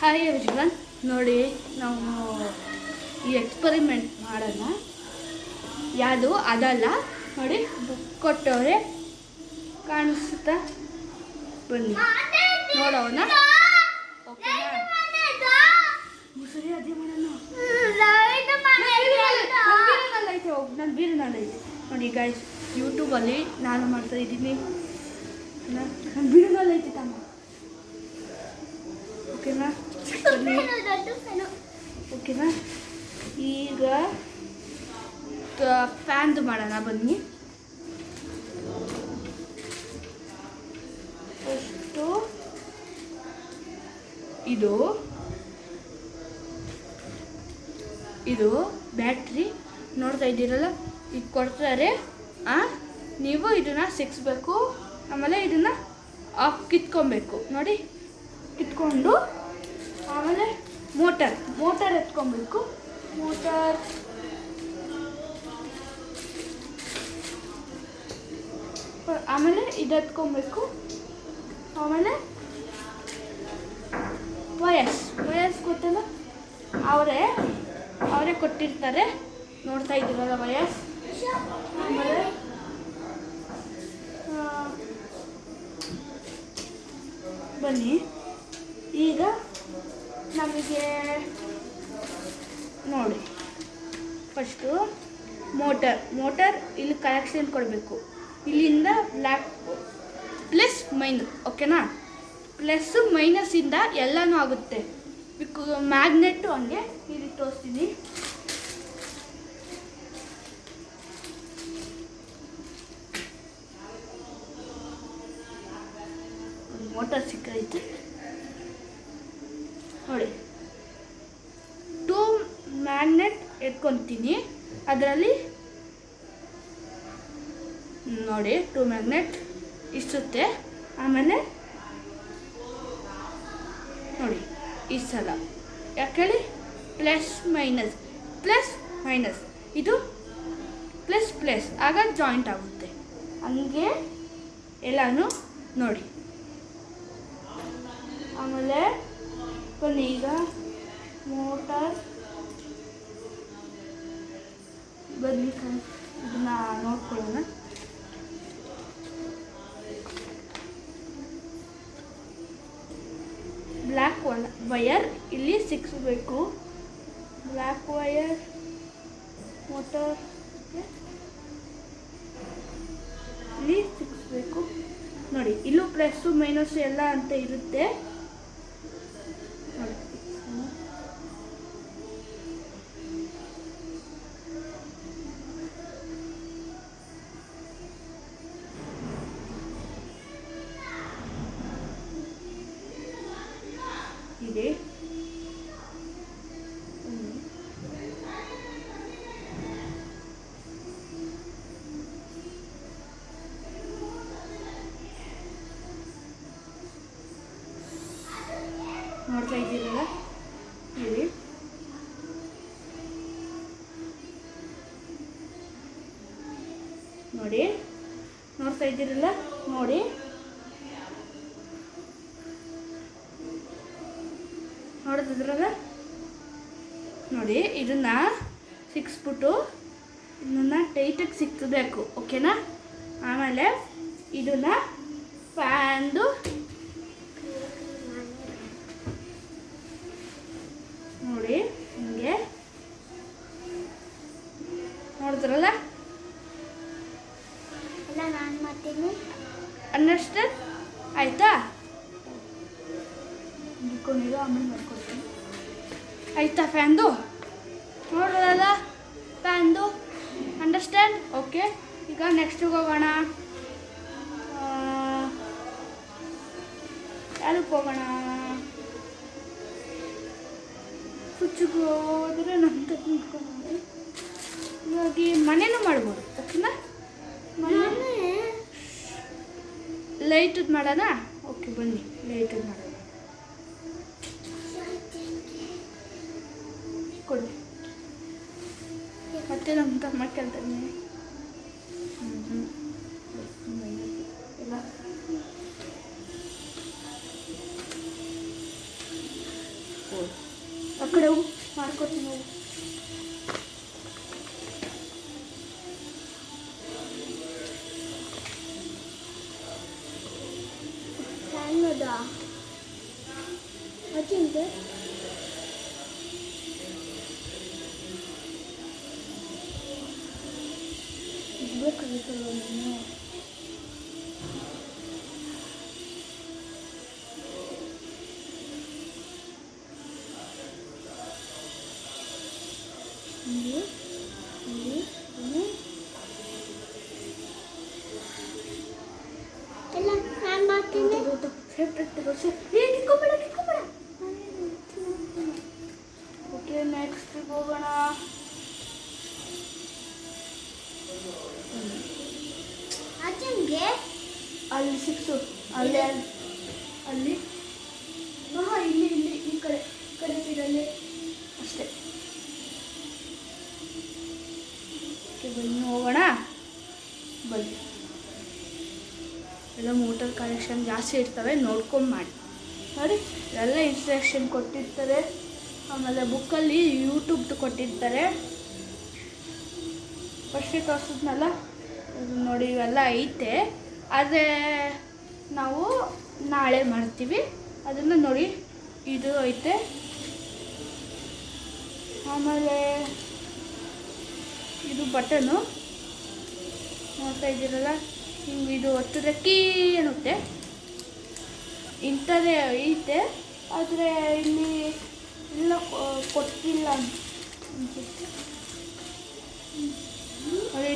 Hi everyone, ನೋಡಿ ನಾವು ಈ ಎಕ್ಸ್ಪರಿಮೆಂಟ್ ಮಾಡೋಣ. ಯಾವುದು ಅದಲ್ಲ, ನೋಡಿ ಬುಕ್ ಕೊಟ್ಟವ್ರೆ ಕಾಣಿಸುತ್ತಾ, ಬನ್ನಿ ನೋಡೋಣ. ಓಕೆನಾ? ಸರಿ, ಅದೇ ಮಾಡೋಣ. ನಾನು ಬೀರಿನಲ್ಲೈತೆ ನೋಡಿ ಗೈಸ್, ಯೂಟ್ಯೂಬಲ್ಲಿ ನಾನು ಮಾಡ್ತಾ ಇದ್ದೀನಿ. ನಾನು ಬೀರಿನಲ್ಲೈತೆ ತಮ್ಮ. ಓಕೆನಾ? ಓಕೆನಾ? ಈಗ ಫ್ಯಾನ್ದು ಮಾಡೋಣ ಬನ್ನಿ. ಫಸ್ಟು ಇದು ಬ್ಯಾಟ್ರಿ ನೋಡ್ತಾ ಇದ್ದೀರಲ್ಲ, ಈಗ ಕೊಡ್ತಾರೆ. ನೀವು ಇದನ್ನು ಸಿಕ್ಸ್ಬೇಕು, ಆಮೇಲೆ ಇದನ್ನು ಕಿತ್ಕೊಬೇಕು. ನೋಡಿ, ಕಿತ್ಕೊಂಡು ಆಮೇಲೆ ಮೋಟರ್ ಎತ್ಕೊಬೇಕು. ಆಮೇಲೆ ಇದು ಎತ್ಕೊಬೇಕು. ಆಮೇಲೆ ವಯಸ್ ಗೊತ್ತಲ್ಲ, ಅವರೇ ಕೊಟ್ಟಿರ್ತಾರೆ. ನೋಡ್ತಾ ಇದ್ದೀರಲ್ಲ ವಯಸ್. ಆಮೇಲೆ ಬನ್ನಿ, ಈಗ ನಮಗೆ ನೋಡಿ ಫಸ್ಟು ಮೋಟರ್ ಇಲ್ಲಿ ಕನೆಕ್ಷನ್ ಕೊಡಬೇಕು. ಇಲ್ಲಿಂದ ಬ್ಲ್ಯಾಕ್ ಪ್ಲಸ್ ಮೈನಸ್. ಓಕೆನಾ? ಪ್ಲಸ್ ಮೈನಸ್ಸಿಂದ ಎಲ್ಲನೂ ಆಗುತ್ತೆ. ಮ್ಯಾಗ್ನೆಟ್ಟು ಹಂಗೆ ಇಲ್ಲಿ ತೋರಿಸ್ತೀನಿ. ಮೋಟರ್ ಸಿಕ್ಕೈತೆ ನೋಡಿ. 2 ಮ್ಯಾಗ್ನೆಟ್ ಎತ್ಕೊತೀನಿ. ಅದರಲ್ಲಿ ನೋಡಿ 2 ಮ್ಯಾಗ್ನೆಟ್ ಇಷ್ಟುತ್ತೆ. ಆಮೇಲೆ ನೋಡಿ ಈ ಸಲ ಯಾಕೇಳಿ ಪ್ಲಸ್ ಮೈನಸ್ ಇದು ಪ್ಲಸ್ ಆಗ ಜಾಯಿಂಟ್ ಆಗುತ್ತೆ. ಹಂಗೆ ಎಲ್ಲನೂ ನೋಡಿ. ಆಮೇಲೆ ಬನ್ನಿ, ಈಗ ಮೋಟಾರ್ ಬನ್ನಿ, ಇದನ್ನ ನೋಡ್ಕೊಳ್ಳೋಣ. ಬ್ಲ್ಯಾಕ್ ವಯರ್ ಇಲ್ಲಿ ಸಿಕ್ಸ್ಬೇಕು. ಬ್ಲ್ಯಾಕ್ ವಯರ್ ಮೋಟಾರ್ ಇಲ್ಲಿ ಸಿಕ್ಸ್ಬೇಕು. ನೋಡಿ, ಇಲ್ಲೂ ಪ್ಲಸ್ಸು ಮೈನಸ್ಸು ಎಲ್ಲ ಅಂತ ಇರುತ್ತೆ. ನೋಡಿ, ಇದೆ. ನೋಡ್ತಾ ಇದ್ದೀರಲ್ಲ, ಇಲ್ಲಿ ನೋಡಿ, ನೋಡ್ತಾ ಇದ್ದೀರಲ್ಲ, ನೋಡಿ ನೋಡ್ತಿದ್ರಲ್ಲ. ನೋಡಿ, ಇದನ್ನ ಸಿಕ್ಸ್ಬಿಟ್ಟು ಇದನ್ನ ಟೈಟಾಗಿ ಸಿಕ್ತಬೇಕು. ಓಕೆನಾ? ಆಮೇಲೆ ಇದನ್ನ ಫ್ಯಾನ್ದು ನೋಡಿ ಹಿಂಗೆ ನೋಡಿದ್ರಲ್ಲ. ನಾನು ಮಾಡ್ತೀನಿ, ಅಂಡರ್ಸ್ಟ್ಯಾಂಡ್ ಆಯ್ತಾ? ಇಟ್ಕೊಂಡಿರೋ ಆಮೇಲೆ ಮಾಡ್ಕೊಡ್ತೀನಿ ಆಯ್ತಾ? ಫ್ಯಾನ್ದು ನೋಡೋದಲ್ಲ, ಫ್ಯಾನ್ದು ಅಂಡರ್ಸ್ಟ್ಯಾಂಡ್? ಓಕೆ, ಈಗ ನೆಕ್ಸ್ಟಿಗೆ ಹೋಗೋಣ. ಯಾವ್ದಕ್ಕೆ ಹೋಗೋಣ? ಸ್ವಿಚ್ಗೆ ಹೋದ್ರೆ ನಮ್ಮ ನಿಂತ್ಕೊಂಡು ಇವಾಗಿ ಮನೇನೂ ಮಾಡ್ಬೋದು. ಓಕೆನಾ? ಲೈಟದ್ದು ಮಾಡೋಣ. ಓಕೆ, ಬನ್ನಿ ಲೈಟದ್ದು ಮಾಡೋಣ. ಕೊಡಿ, ಮತ್ತೆ ನಮ್ಮ ತಮ್ಮ ಕೇಳ್ತಾನೆ ಎಲ್ಲ. ಕಡೆ ಹೋಗು, ಮಾಡ್ಕೊಡ್ತೀನಿ ಹೋಗು. ಹೆಂಗದ ಅಚ್ಚಿಂತೆ ಬೇಕಾಗಿತ್ತಲ್ಲ ನೀನು. ಎಲ್ಲ ನಾನು ಮಾಡ್ತೀನಿ. ಓಕೆ, ನೆಕ್ಸ್ಟ್ ಹೋಗೋಣ. ಅಚ್ಚಂಗೆ ಅಲ್ಲಿ 6 ಅಲ್ಲಿ ಅಲ್ಲಿ ಹಾಂ ಇಲ್ಲಿ ಇಲ್ಲಿ ಈ ಕಡೆ ಸೈಡಲ್ಲಿ ಅಷ್ಟೇ. ಓಕೆ, ಬನ್ನಿ ಹೋಗೋಣ. ಬನ್ನಿ. ಎಲ್ಲ ಮೋಟರ್ ಕನೆಕ್ಷನ್ ಜಾಸ್ತಿ ಇರ್ತವೆ, ನೋಡ್ಕೊಂಡು ಮಾಡಿ. ನೋಡಿ, ಎಲ್ಲ ಇನ್ಸ್ಟ್ರಕ್ಷನ್ ಕೊಟ್ಟಿರ್ತಾರೆ. ಆಮೇಲೆ ಬುಕ್ಕಲ್ಲಿ ಯೂಟ್ಯೂಬ್ದು ಕೊಟ್ಟಿರ್ತಾರೆ. ಫಸ್ಟಿಗೆ ತೋರಿಸಿದ್ನಲ್ಲ, ಇದು ನೋಡಿ ಇವೆಲ್ಲ ಐತೆ. ಆದರೆ ನಾವು ನಾಳೆ ಮಾಡ್ತೀವಿ ಅದನ್ನು. ನೋಡಿ, ಇದು ಐತೆ. ಆಮೇಲೆ ಇದು ಬಟನು ನೋಡ್ತಾ ಇದ್ದೀರಲ್ಲ, ಹಿಂಗೆ ಇದು ಒತ್ತಿದ್ರೆ ಕೀ ಅನ್ನುತ್ತೆ. ಇಂಥದ್ದೇ ಐತೆ, ಆದರೆ ಇಲ್ಲಿ ಇಲ್ಲ ಕೊಟ್ಟಿಲ್ಲ ಅನ್ಸುತ್ತೆ. ನೋಡಿ,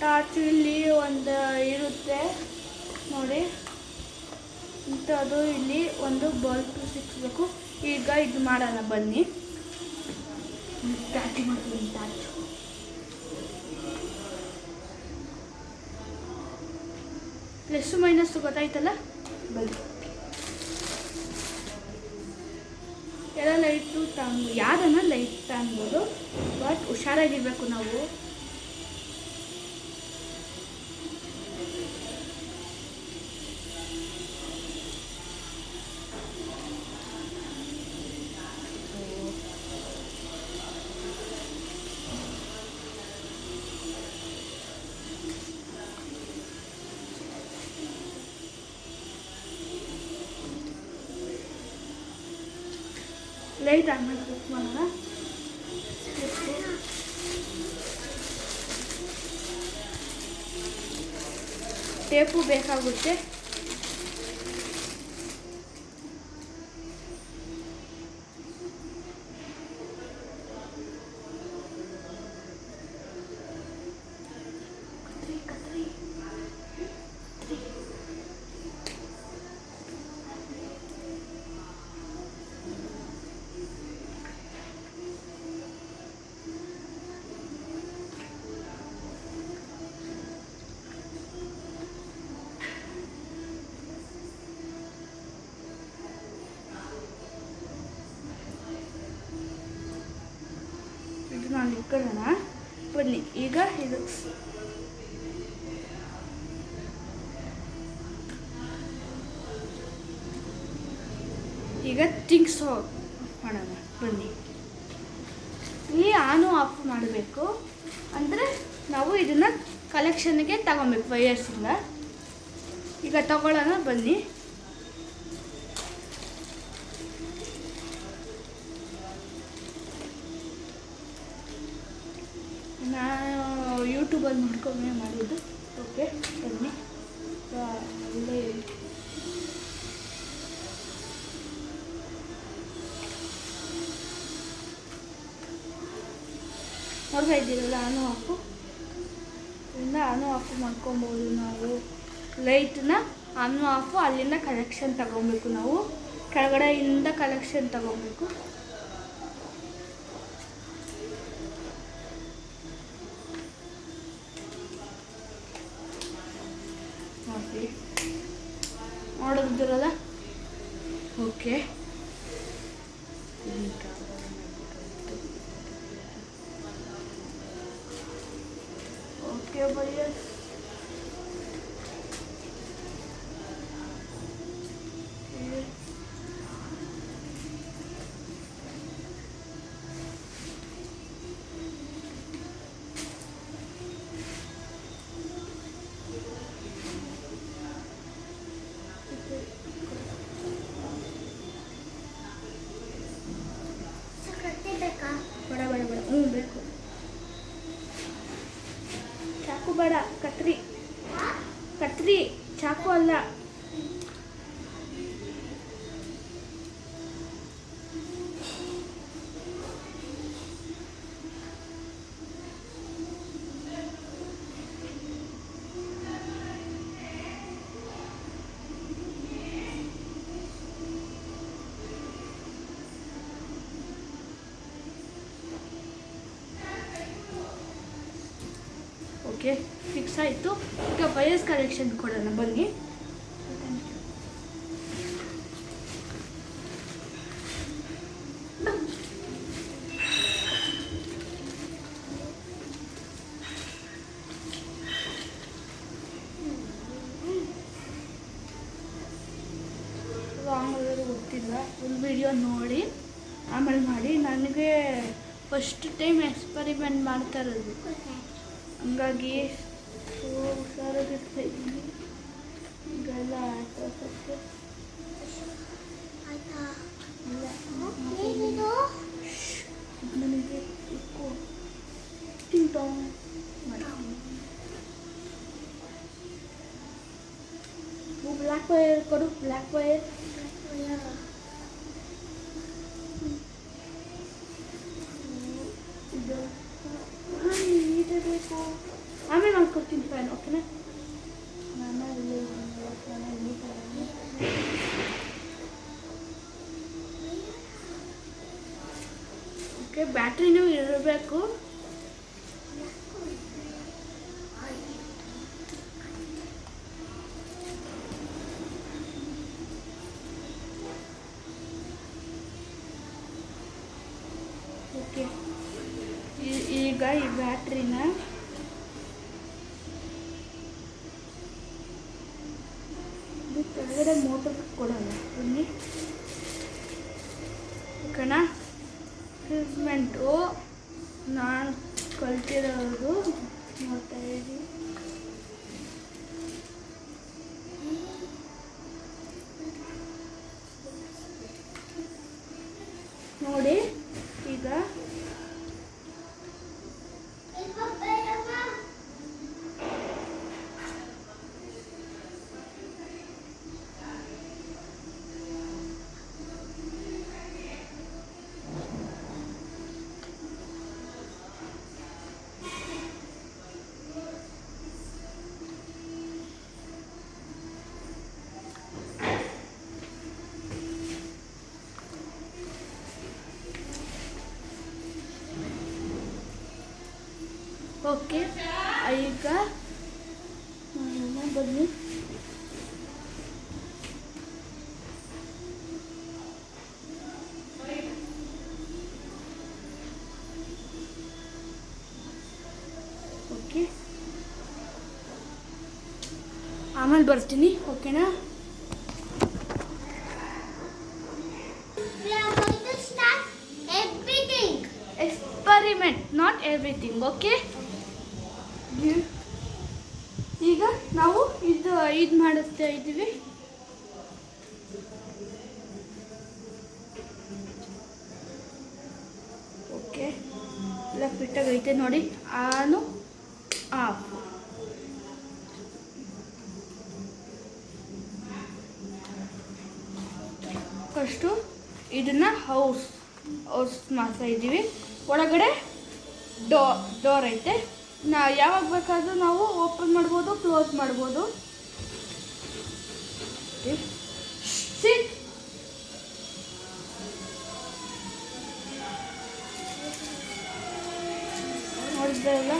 ಟಾರ್ಚು ಇಲ್ಲಿ ಒಂದು ಇರುತ್ತೆ ನೋಡಿ. ಇಂಥದ್ದು ಇಲ್ಲಿ ಒಂದು ಬಲ್ಬ್ ಸಿಕ್ಕಿಸ್ಬೇಕು. ಈಗ ಇದು ಮಾಡೋಣ ಬನ್ನಿ. ಟಾರ್ಚು ಮಾಡ್ತೀನಿ. ಟಾರ್ಚು ಪ್ಲಸ್ಸು ಮೈನಸ್ಸು ಗೊತ್ತಾಯ್ತಲ್ಲ. ಬಲ್ಬ್ ಎಲ್ಲ ಲೈಟು ತಾಂಬೋದು, ಯಾರನ್ನ ಲೈಟ್ ತಾಂಬೋದು, ಬಟ್ ಹುಷಾರಾಗಿರ್ಬೇಕು ನಾವು. ಲೈಟ್ ಆನ್ ಮಾಡಿ ಬುಕ್ ಮಾಡೋಣ. ಟೇಪು ಬೇಕಾಗುತ್ತೆ. ನಾನು ಇಟ್ಕೊಳ್ಳೋಣ. ಬನ್ನಿ, ಈಗ ಇದು ಈಗ ಥಿಂಗ್ಸ್ ಮಾಡೋಣ. ಬನ್ನಿ, ಇಲ್ಲಿ ಆನು ಆಫ್ ಮಾಡಬೇಕು. ಅಂದರೆ ನಾವು ಇದನ್ನು ಕಲೆಕ್ಷನ್ಗೆ ತಗೊಬೇಕು ವೈಯರ್ಸಿಂದ. ಈಗ ತಗೊಳ್ಳೋಣ ಬನ್ನಿ. ನಾನು ಯೂಟ್ಯೂಬಲ್ಲಿ ನೋಡ್ಕೊಂಡೇ ಮಾಡಿದ್ದು. ಓಕೆ, ಬನ್ನಿ. ಒಳ್ಳೆ ನೋಡ್ತಾ ಇದ್ದೀರಲ್ಲ, ಆನು ಆಫು. ಇದರಿಂದ ಆನು ಆಫ್ ಮಾಡ್ಕೊಬೋದು ನಾವು. ಲೈಟನ್ನ ಆನು ಆಫು ಅಲ್ಲಿಂದ ಕಲೆಕ್ಷನ್ ತಗೊಬೇಕು. ನಾವು ಕೆಳಗಡೆಯಿಂದ ಕಲೆಕ್ಷನ್ ತಗೊಬೇಕು. ನೋಡಿ, ನೋಡೋದಿರಲ್ಲ. ಓಕೆ, ಓಕೆ ಭಯ್ಯ. ಓಕೆ ಫಿಕ್ಸ್ ಆಯಿತು. ಈಗ ವಯಸ್ ಕಲೆಕ್ಷನ್ ಕೊಡೋಣ ಬನ್ನಿ. ರಾಂಗ್ ಗೊತ್ತಿಲ್ಲ, ಫುಲ್ ವಿಡಿಯೋ ನೋಡಿ ಆಮೇಲೆ ಮಾಡಿ. ನನಗೆ ಫಸ್ಟ್ ಟೈಮ್ ಎಕ್ಸ್ಪರಿಮೆಂಟ್ ಮಾಡ್ತಾ ಇರೋದು, ಹಂಗಾಗಿ ಹುಷಾರಾಗಿರ್ತಾ ಇದ್ದೀನಿ. ಈಗೆಲ್ಲ ಆಟೋಸಕ್ಕೆ ಇಲ್ಲ ನನಗೆ ಟಿಂಗ್ ಟಾಂಗ್ ಮಾಡ್ತೀನಿ. ಬ್ಲ್ಯಾಕ್ ವೈರ್ ಕೊಡು, ಬ್ಲ್ಯಾಕ್ ವೈರ್. ಇದು ನೀಟೇ ಬೇಕು, ಆಮೇಲೆ ಮಾಡ್ಕೊಡ್ತೀನಿ ಫ್ಯಾನ್. ಓಕೆನಾ? ಓಕೆ, ಬ್ಯಾಟ್ರಿನೂ ಇರಬೇಕು. ಓಕೆ, ಈಗ ಈ ಬ್ಯಾಟ್ರಿನ ಕೆಳಗಡೆ ಮೋಟರ್ ಕೊಡೋಣ ಬನ್ನಿ. ಓಕೆನಾ? ಫಿಲ್ಮೆಂಟು ನಾನು ಕಲ್ತಿರೋದು ನೋಡ್ತಾ ಇದ್ದೀನಿ. ನೋಡಿ ಈಗ ಓಕೆ, ಈಗ ಬನ್ನಿ. ಓಕೆ, ಆಮೇಲೆ ಬರ್ತೀನಿ. ಓಕೆನಾ? Experiment, not everything. ಓಕೆ, ಈಗ ನಾವು ಇದು ಮಾಡುತ್ತಾ ಇದ್ದೀವಿ. ಓಕೆ, ಎಲ್ಲ ಫಿಟ್ಟಾಗೈತೆ ನೋಡಿ. ಆನು ಆಫ್. ಫಸ್ಟು ಇದನ್ನು ಹೌಸ್ ಮಾಡ್ತಾ ಇದ್ದೀವಿ. ಒಳಗಡೆ ಡೋರ್ ಐತೆ. ಯಾವಾಗ ಬೇಕಾದರೂ ನಾವು ಓಪನ್ ಮಾಡ್ಬೋದು, ಕ್ಲೋಸ್ ಮಾಡ್ಬೋದು. ನೋಡಿದ್ರಲ್ಲ,